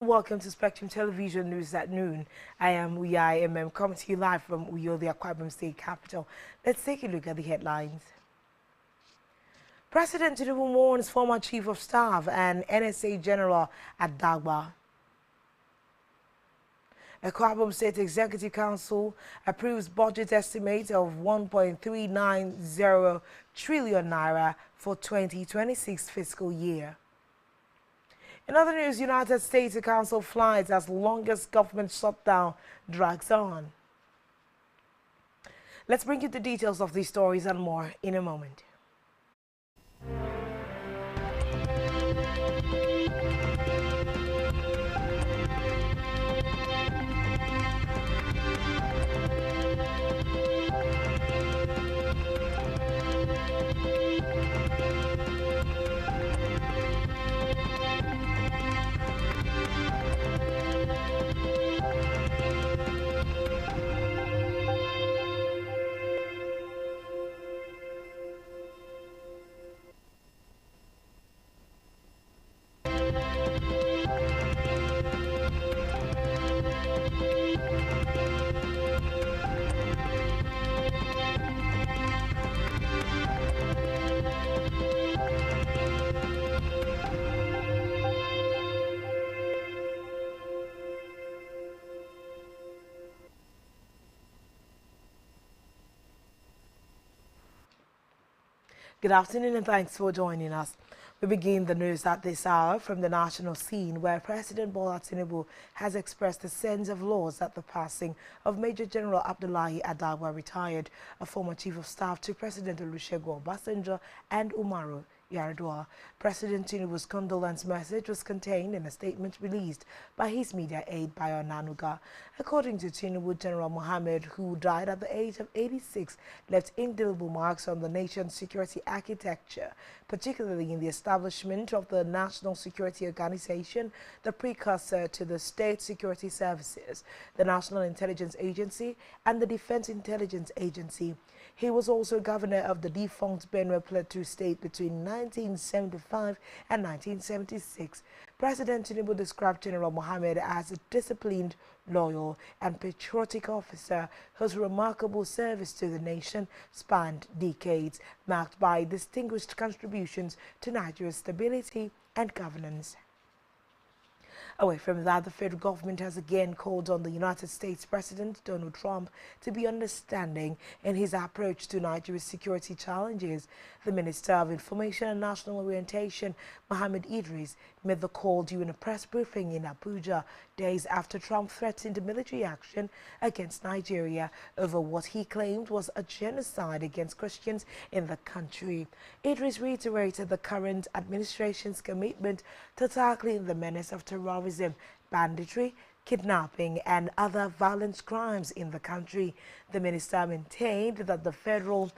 Welcome to Spectrum Television News at noon. I am Uyai coming to you live from Uyo, the Akwa Ibom State capital. Let's take a look at the headlines. President Tinubu mourns former Chief of Staff and NSA General Adangba. Akwa Ibom State Executive Council approves budget estimate of 1.390 trillion naira for 2026 fiscal year. In other news, United States Council flights as longest government shutdown drags on. Let's bring you the details of these stories and more in a moment. Good afternoon and thanks for joining us. We begin the news at this hour from the national scene where President Bola Tinubu has expressed a sense of loss at the passing of Major General Abdullahi Adangba, retired, a former Chief of Staff to President Olusegun Obasanjo and Umaru Yar'Adua. President Tinubu's condolence message was contained in a statement released by his media aide Bayo Nanuga. According to Tinubu, General Mohammed, who died at the age of 86, left indelible marks on the nation's security architecture, particularly in the establishment of the National Security Organization, the precursor to the State Security Services, the National Intelligence Agency, and the Defense Intelligence Agency. He was also governor of the defunct Benue Plateau State between 1975 and 1976. President Tinubu described General Mohammed as a disciplined, loyal, and patriotic officer whose remarkable service to the nation spanned decades, marked by distinguished contributions to Nigeria's stability and governance. Away from that, the federal government has again called on the United States President Donald Trump to be understanding in his approach to Nigeria's security challenges. The Minister of Information and National Orientation, Mohammed Idris, made the call during a press briefing in Abuja days after Trump threatened military action against Nigeria over what he claimed was a genocide against Christians in the country. Idris reiterated the current administration's commitment to tackling the menace of terrorism, banditry, kidnapping, and other violent crimes in the country. The minister maintained that the federal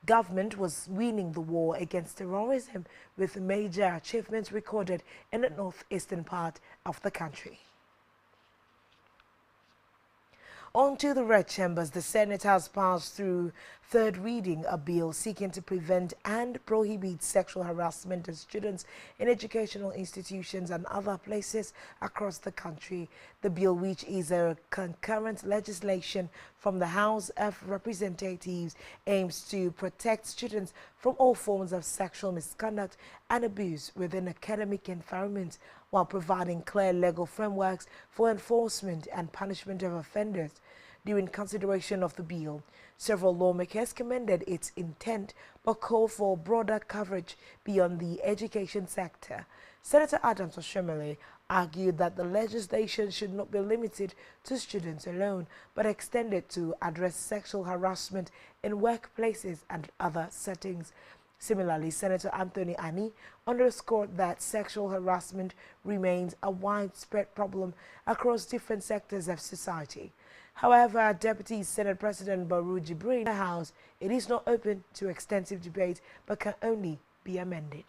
government was winning the war against terrorism, with major achievements recorded in the northeastern part of the country. On to the red chambers, the Senate has passed through third reading a bill seeking to prevent and prohibit sexual harassment of students in educational institutions and other places across the country. The bill, which is a concurrent legislation from the House of Representatives, aims to protect students from all forms of sexual misconduct and abuse within academic environments, while providing clear legal frameworks for enforcement and punishment of offenders. During consideration of the bill, several lawmakers commended its intent but called for broader coverage beyond the education sector. Senator Adams Oshomole argued that the legislation should not be limited to students alone, but extended to address sexual harassment in workplaces and other settings. Similarly, Senator Anthony Ani underscored that sexual harassment remains a widespread problem across different sectors of society. However, Deputy Senate President Baru Jibrin in the House, it is not open to extensive debate but can only be amended.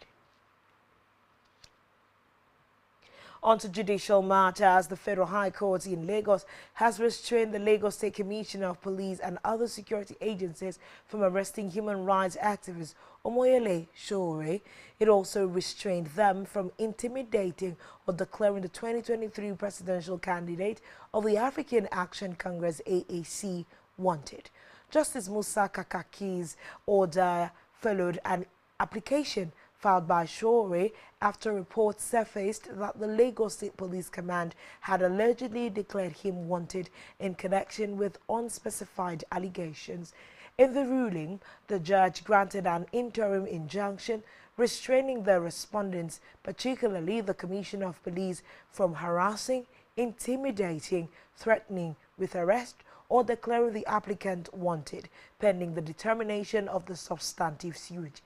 On to judicial matters, the Federal High Court in Lagos has restrained the Lagos State Commissioner of Police and other security agencies from arresting human rights activist Omoyele Sowore. It also restrained them from intimidating or declaring the 2023 presidential candidate of the African Action Congress AAC wanted. Justice Musa Kakaki's order followed an application filed by Sowore after reports surfaced that the Lagos State Police Command had allegedly declared him wanted in connection with unspecified allegations. In the ruling, the judge granted an interim injunction restraining the respondents, particularly the Commissioner of Police, from harassing, intimidating, threatening with arrest, or declaring the applicant wanted, pending the determination of the substantive suit.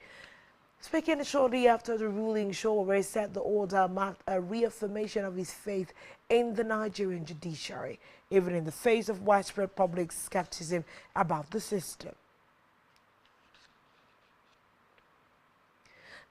Speaking shortly after the ruling, Sowore said the order marked a reaffirmation of his faith in the Nigerian judiciary, even in the face of widespread public skepticism about the system.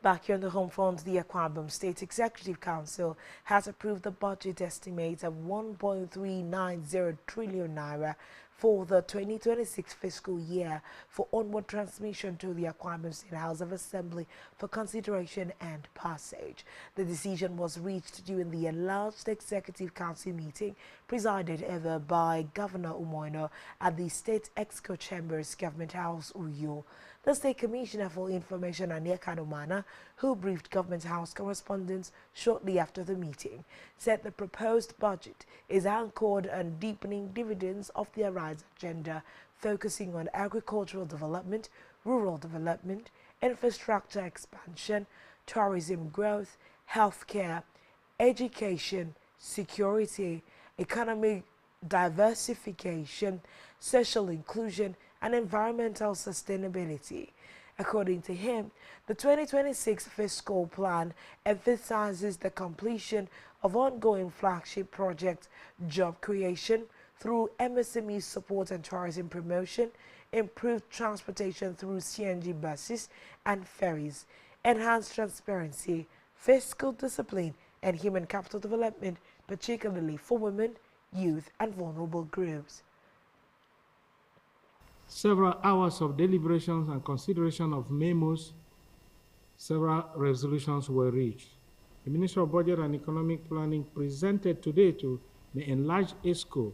Back here on the home front, the Akwa Ibom State Executive Council has approved the budget estimate of 1.390 trillion naira for the 2026 fiscal year for onward transmission to the Akwa Ibom State House of Assembly for consideration and passage. The decision was reached during the enlarged Executive Council meeting presided over by Governor Umoino at the State Exco Chambers Government House, Uyo. The State Commissioner for Information Ania Kanomana, who briefed Government House correspondents shortly after the meeting, said the proposed budget is anchored on deepening dividends of the Arise agenda, focusing on agricultural development, rural development, infrastructure expansion, tourism growth, healthcare, education, security, economic diversification, social inclusion, and environmental sustainability. According to him, the 2026 fiscal plan emphasizes the completion of ongoing flagship projects, job creation through MSME support and tourism promotion, improved transportation through CNG buses and ferries, enhanced transparency, fiscal discipline, and human capital development, particularly for women, youth, and vulnerable groups. Several hours of deliberations and consideration of memos, several resolutions were reached. The Minister of Budget and Economic Planning presented today to the enlarged ESCO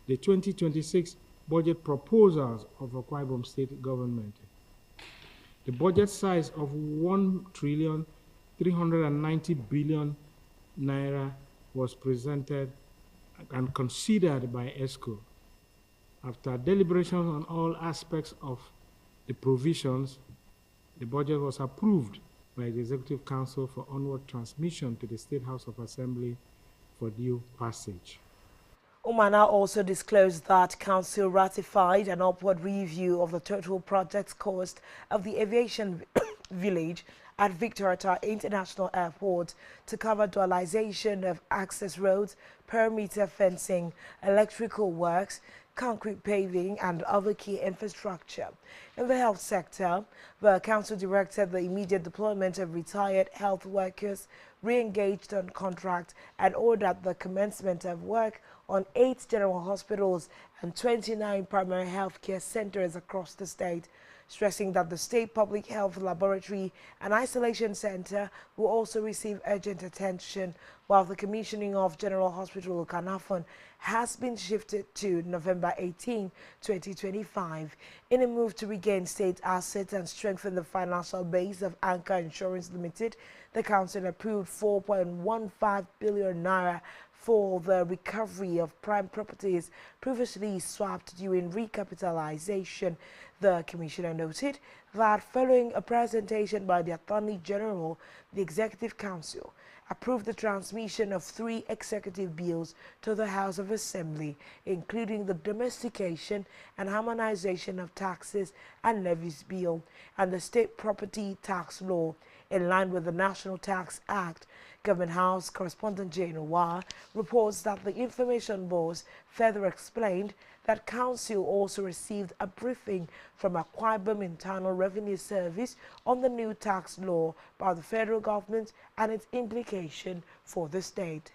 the 2026 budget proposals of Akwa Ibom State Government. The budget size of 1,390 billion naira was presented and considered by ESCO. After deliberations on all aspects of the provisions, the budget was approved by the Executive Council for onward transmission to the State House of Assembly for due passage. Umana also disclosed that Council ratified an upward review of the total project cost of the aviation village at Victoria International Airport to cover dualization of access roads, perimeter fencing, electrical works, concrete paving, and other key infrastructure. In the health sector, the council directed the immediate deployment of retired health workers re-engaged on contract and ordered the commencement of work on 8 general hospitals and 29 primary health care centers across the state, stressing that the State Public Health Laboratory and Isolation Center will also receive urgent attention, while the commissioning of General Hospital Kanafon has been shifted to November 18, 2025, in a move to regain state assets and strengthen the financial base of Anchor Insurance Limited. The council approved 4.15 billion naira for the recovery of prime properties previously swapped during recapitalization. The commissioner noted that following a presentation by the Attorney General, the Executive Council approved the transmission of 3 executive bills to the House of Assembly, including the Domestication and Harmonization of Taxes and Levies Bill and the State Property Tax Law, in line with the National Tax Act. Government House correspondent Jane Owa reports that the Information Boss further explained that Council also received a briefing from Akwa Ibom Internal Revenue Service on the new tax law by the federal government and its implication for the state.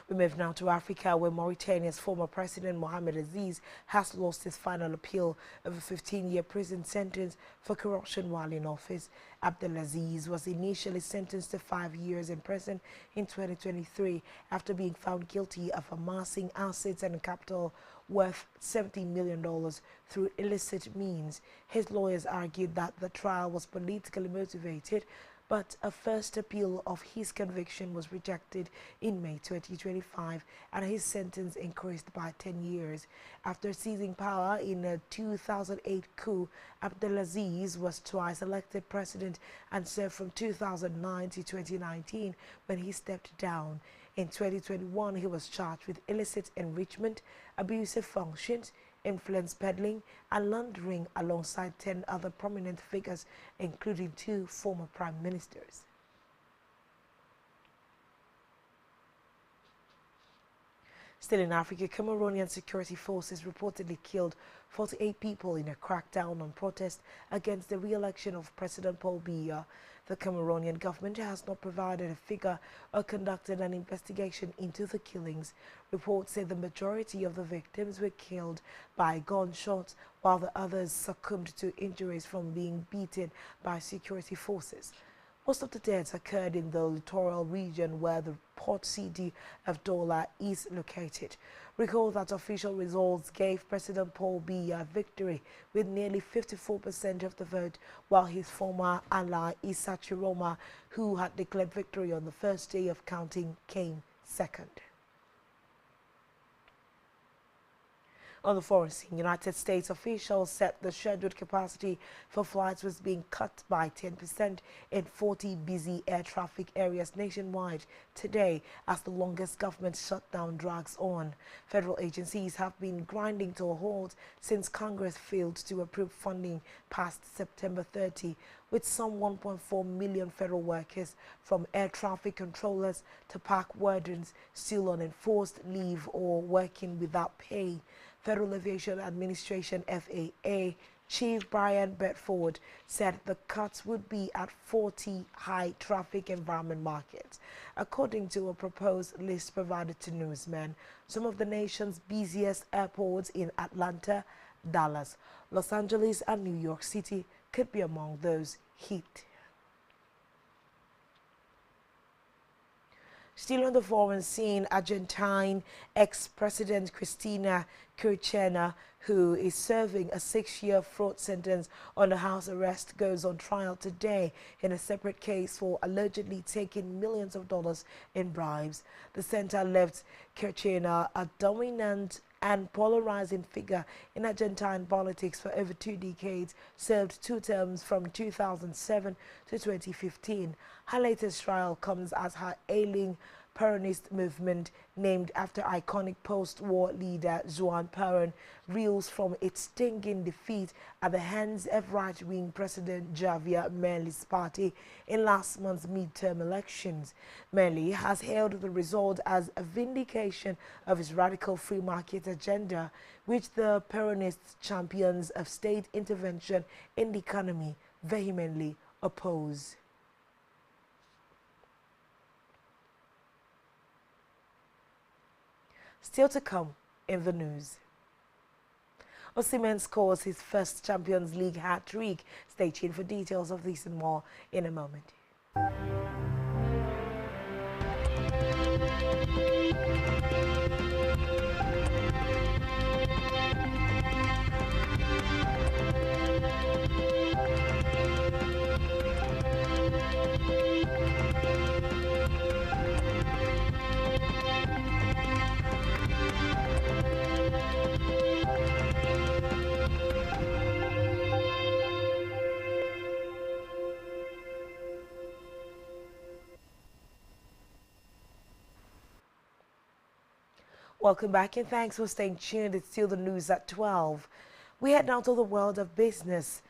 We move now to Africa, where Mauritania's former president Mohamed Aziz has lost his final appeal of a 15-year prison sentence for corruption while in office. Abdelaziz was initially sentenced to 5 years in prison in 2023 after being found guilty of amassing assets and capital worth $70 million through illicit means. His lawyers argued that the trial was politically motivated, but a first appeal of his conviction was rejected in May 2025 and his sentence increased by 10 years. After seizing power in a 2008 coup, Abdelaziz was twice elected president and served from 2009 to 2019 when he stepped down. In 2021, he was charged with illicit enrichment, abusive functions, influence peddling and laundering alongside 10 other prominent figures, including 2 former prime ministers. Still in Africa, Cameroonian security forces reportedly killed 48 people in a crackdown on protest against the re-election of President Paul Biya. The Cameroonian government has not provided a figure or conducted an investigation into the killings. Reports say the majority of the victims were killed by gunshots, while the others succumbed to injuries from being beaten by security forces. Most of the deaths occurred in the littoral region where the port city of Douala is located. Recall that official results gave President Paul Biya victory with nearly 54% of the vote, while his former ally Issa Chiroma, who had declared victory on the first day of counting, came second. On the foreign scene, United States officials said the scheduled capacity for flights was being cut by 10% in 40 busy air traffic areas nationwide today as the longest government shutdown drags on. Federal agencies have been grinding to a halt since Congress failed to approve funding past September 30, with some 1.4 million federal workers, from air traffic controllers to park wardens, still on enforced leave or working without pay. Federal Aviation Administration FAA Chief Brian Bedford said the cuts would be at 40 high-traffic environment markets. According to a proposed list provided to newsmen, some of the nation's busiest airports in Atlanta, Dallas, Los Angeles, and New York City could be among those hit. Still on the foreign scene, Argentine ex-president Cristina Kirchner, who is serving a 6-year fraud sentence under house arrest, goes on trial today in a separate case for allegedly taking millions of dollars in bribes. The center left Kirchner a dominant and polarizing figure in Argentine politics for over 2 decades, served 2 terms from 2007 to 2015. Her latest trial comes as her ailing Peronist movement, named after iconic post-war leader Juan Perón, reels from its stinging defeat at the hands of right-wing President Javier Milei's party in last month's midterm elections. Milei has hailed the result as a vindication of his radical free market agenda, which the Peronist champions of state intervention in the economy vehemently oppose. Still to come in the news. Osimhen scores his first Champions League hat-trick. Stay tuned for details of this and more in a moment. Welcome back and thanks for staying tuned. It's still the news at 12. We head now to the world of business.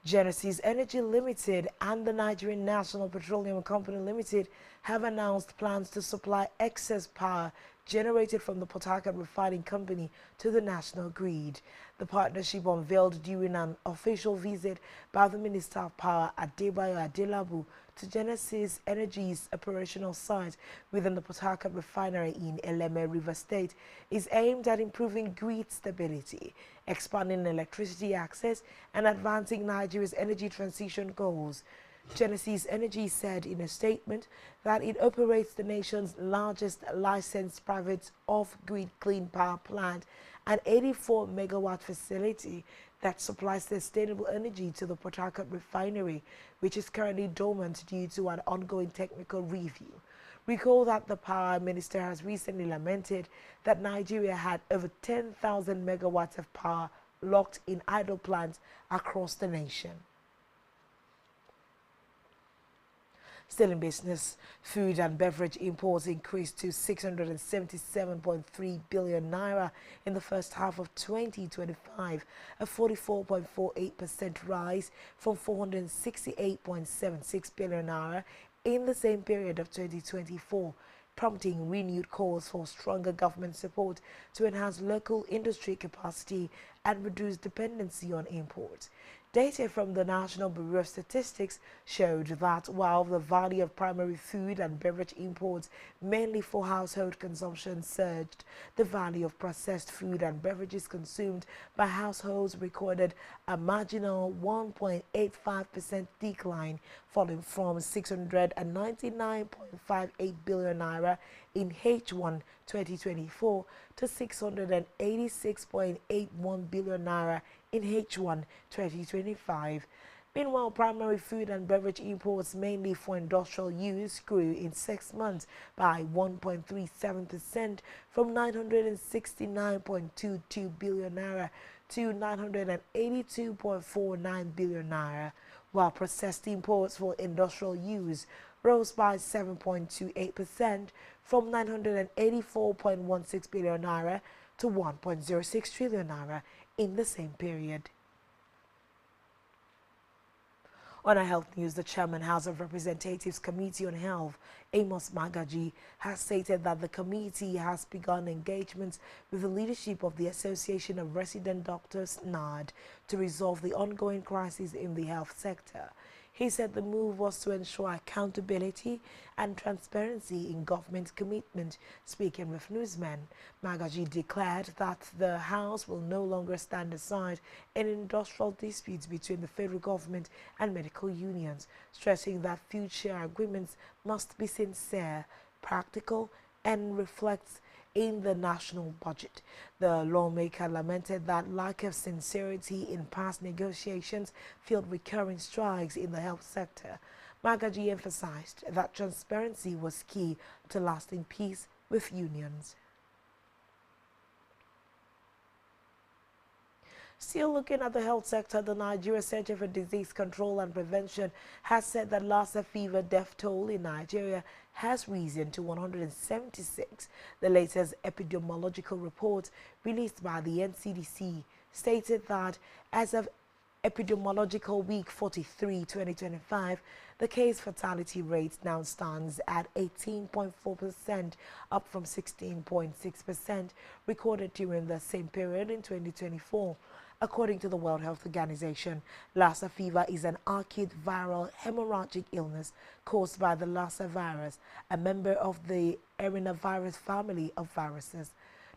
Genesis Energy Limited and the Nigerian National Petroleum Company Limited have announced plans to supply excess power generated from the Port Harcourt refining company to the national grid. The partnership unveiled during an official visit by the Minister of Power Adangba to Genesis Energy's operational site within the Port Harcourt refinery in Eleme River State is aimed at improving grid stability, expanding electricity access, and advancing Nigeria's energy transition goals. Genesis Energy said in a statement that it operates the nation's largest licensed private off-grid clean power plant, an 84-megawatt facility that supplies sustainable energy to the Port Harcourt refinery, which is currently dormant due to an ongoing technical review. Recall that the power minister has recently lamented that Nigeria had over 10,000 megawatts of power locked in idle plants across the nation. Still in business, food and beverage imports increased to 677.3 billion naira in the first half of 2025, a 44.48% rise from 468.76 billion naira in the same period of 2024, prompting renewed calls for stronger government support to enhance local industry capacity and reduce dependency on imports. Data from the National Bureau of Statistics showed that while the value of primary food and beverage imports, mainly for household consumption, surged, the value of processed food and beverages consumed by households recorded a marginal 1.85% decline, falling from 699.58 billion naira in H1 2024 to 686.81 billion naira in H1 2025. Meanwhile, primary food and beverage imports, mainly for industrial use, grew in 6 months by 1.37% from 969.22 billion naira to 982.49 billion naira, while processed imports for industrial use rose by 7.28% from 984.16 billion naira to 1.06 trillion naira in the same period. On our health news, the Chairman, House of Representatives Committee on Health, Amos Magaji, has stated that the committee has begun engagements with the leadership of the Association of Resident Doctors, NARD, to resolve the ongoing crisis in the health sector. He said the move was to ensure accountability and transparency in government commitment. Speaking with newsmen, Magaji declared that the House will no longer stand aside in industrial disputes between the federal government and medical unions, stressing that future agreements must be sincere, practical, and reflect in the national budget. The lawmaker lamented that lack of sincerity in past negotiations fueled recurring strikes in the health sector. Magaji emphasized that transparency was key to lasting peace with unions. Still looking at the health sector, the Nigeria Center for Disease Control and Prevention has said that Lassa fever death toll in Nigeria has risen to 176. The latest epidemiological report released by the NCDC stated that as of Epidemiological Week 43, 2025, the case fatality rate now stands at 18.4%, up from 16.6% recorded during the same period in 2024. According to the World Health Organization, Lassa fever is an acute viral hemorrhagic illness caused by the Lassa virus, a member of the arenavirus family of viruses.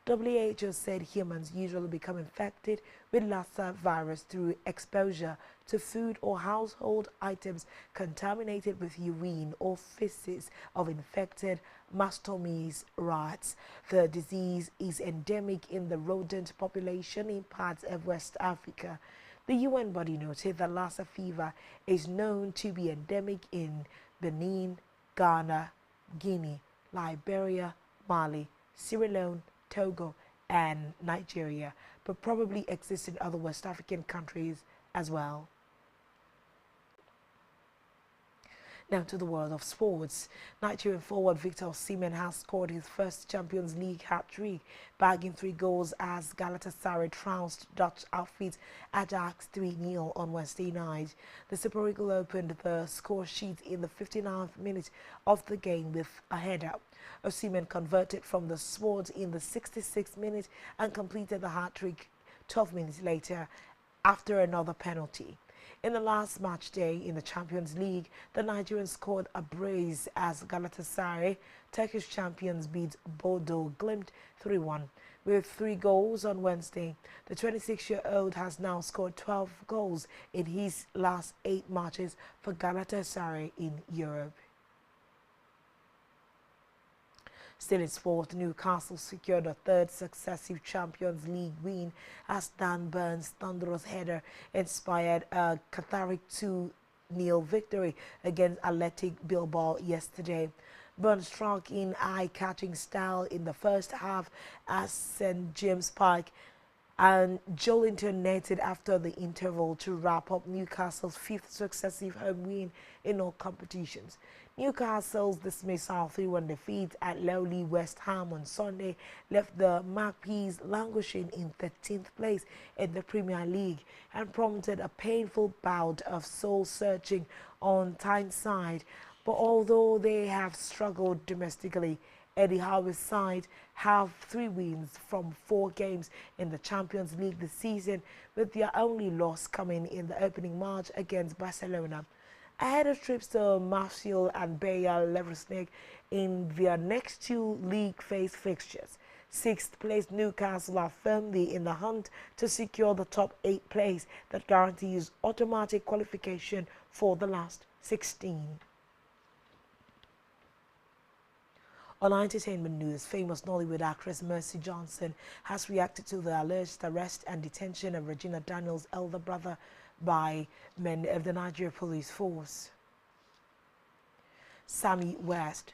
WHO said humans usually become infected with Lassa virus through exposure to food or household items contaminated with urine or feces of infected mastomys rats. The disease is endemic in the rodent population in parts of West Africa. The UN body noted that Lassa fever is known to be endemic in Benin, Ghana, Guinea, Liberia, Mali, Sierra Leone, Togo, and Nigeria, but probably exists in other West African countries as well. Now to the world of sports. Nigerian forward Victor Osimhen has scored his first Champions League hat-trick, bagging 3 goals as Galatasaray trounced Dutch outfit Ajax 3-0 on Wednesday night. The Super Eagle opened the score sheet in the 59th minute of the game with a header. Osimhen converted from the spot in the 66th minute and completed the hat-trick 12 minutes later after another penalty. In the last match day in the Champions League, the Nigerians scored a brace as Galatasaray, Turkish champions, beat Bodo Glimt 3-1. With 3 goals on Wednesday, the 26-year-old has now scored 12 goals in his last 8 matches for Galatasaray in Europe. Still in sport, Newcastle secured a 3rd successive Champions League win as Dan Burns' thunderous header inspired a cathartic 2-0 victory against Athletic Bilbao yesterday. Burns struck in eye-catching style in the first half as St James Park, and Joelinton netted after the interval to wrap up Newcastle's 5th successive home win in all competitions. Newcastle's dismissal 3-1 defeat at lowly West Ham on Sunday left the Magpies languishing in 13th place in the Premier League and prompted a painful bout of soul-searching on Tyneside. But although they have struggled domestically, Eddie Howe's side have 3 wins from 4 games in the Champions League this season, with their only loss coming in the opening match against Barcelona. Ahead of trips to Marseille and Bayer Leverkusen in their next 2 league phase fixtures. 6th place Newcastle are firmly in the hunt to secure the top 8 place that guarantees automatic qualification for the last 16. On entertainment news, famous Nollywood actress Mercy Johnson has reacted to the alleged arrest and detention of Regina Daniels' elder brother by men of the Nigeria police force. Sammy West.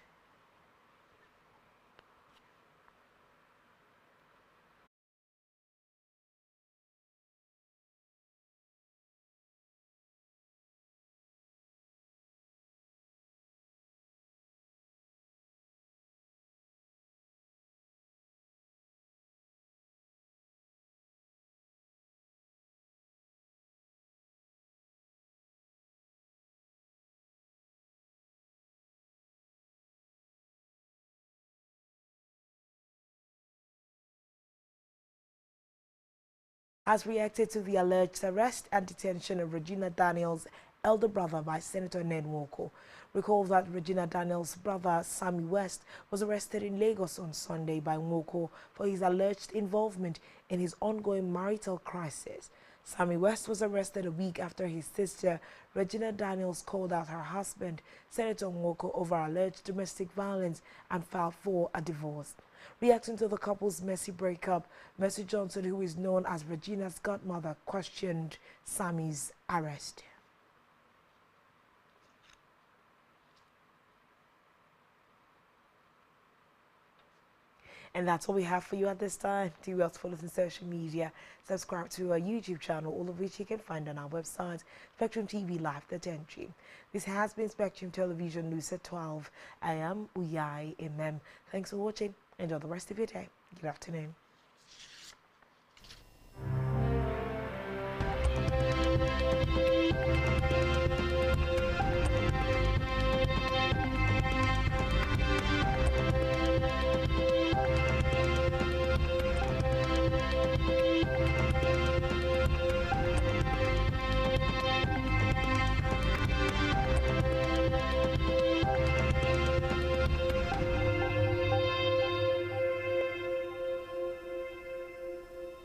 Has reacted to the alleged arrest and detention of Regina Daniels' elder brother by Senator Ned Nwoko. Recall that Regina Daniels' brother Sammy West was arrested in Lagos on Sunday by Nwoko for his alleged involvement in his ongoing marital crisis. Sammy West was arrested a week after his sister Regina Daniels called out her husband, Senator Nwoko, over alleged domestic violence and filed for a divorce. Reacting to the couple's messy breakup, Mercy Johnson, who is known as Regina's godmother, questioned Sammy's arrest. And that's all we have for you at this time. Do us follow us on social media. Subscribe to our YouTube channel, all of which you can find on our website, Spectrum TV Live, the 10G. This has been Spectrum Television News at 12. I am Uyai Imem. Thanks for watching. Enjoy the rest of your day. Good afternoon.